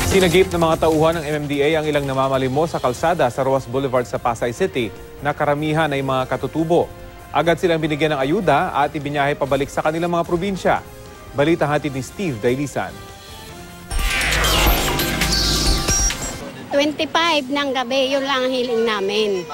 Sinagip ng mga tauhan ng MMDA ang ilang namamalimos sa kalsada sa Roas Boulevard sa Pasay City na karamihan ay mga katutubo. Agad silang binigyan ng ayuda at ibinyahe pabalik sa kanilang mga probinsya. Balita hatid ni Steve Dailisan. 25 ng gabi, yun lang ang hiling namin.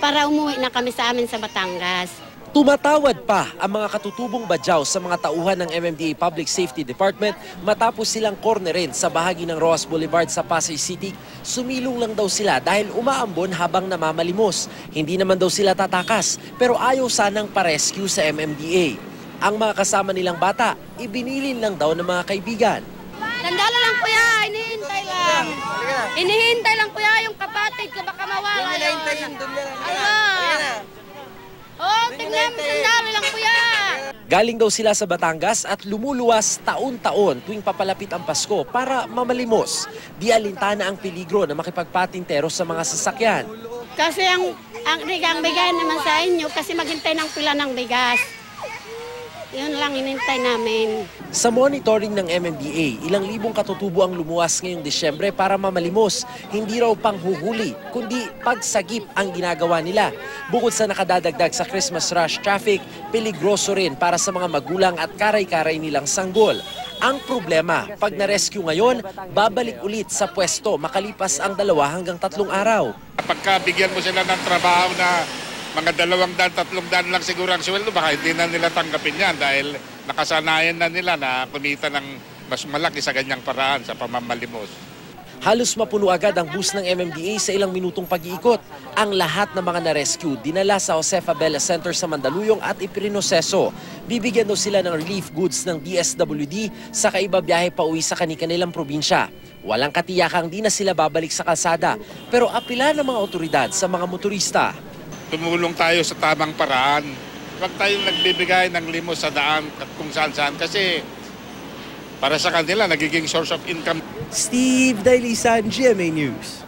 Para umuwi na kami sa amin sa Batangas. Tumatawad pa ang mga katutubong badyaw sa mga tauhan ng MMDA Public Safety Department matapos silang kornerin sa bahagi ng Roas Boulevard sa Pasay City. Sumilong lang daw sila dahil umaambon habang namamalimos. Hindi naman daw sila tatakas pero ayaw sanang pa-rescue sa MMDA. Ang mga kasama nilang bata, ibinilin lang daw ng mga kaibigan. Sandala lang kuya, inihintay lang. Inihintay lang kuya yung kapatid ko baka mawala yun. Oh, tingnan mo, sandali lang kuya. Galing daw sila sa Batangas at lumuluwas taon-taon tuwing papalapit ang Pasko para mamalimos. Di alintana ang peligro na makipagpatintero sa mga sasakyan. Kasi ang bigay naman sa inyo kasi maghintay ng pila ng bigas. Yun lang inintay namin. Sa monitoring ng MMDA, ilang libong katutubo ang lumuwas ngayong Disyembre para mamalimos. Hindi raw panghuhuli, kundi pagsagip ang ginagawa nila. Bukod sa nakadadagdag sa Christmas rush traffic, peligroso rin para sa mga magulang at karay-karay nilang sanggol. Ang problema, pag na-rescue ngayon, babalik ulit sa pwesto makalipas ang 2 hanggang 3 araw. Pagka bigyan mo sila ng trabaho na mga 200-300 lang siguro ang sweldo, baka hindi na nila tanggapin yan dahil nakasanayan na nila na kumita ng mas malaki sa ganyang paraan sa pamamalimos. Halos mapuno agad ang bus ng MMDA sa ilang minutong pag-iikot. Ang lahat ng mga na-rescue dinala sa Josefa Bella Center sa Mandaluyong at iprinoseso. Bibigyan daw sila ng relief goods ng DSWD sa kaibabiyahe pa uwi sa kanilang probinsya. Walang katiyakang di na sila babalik sa kalsada pero apila ng mga otoridad sa mga motorista. Tumulong tayo sa tamang paraan. Huwag tayong nagbibigay ng limos sa daan at kung saan-saan kasi para sa kanila nagiging source of income. Steve Dailisan, GMA News.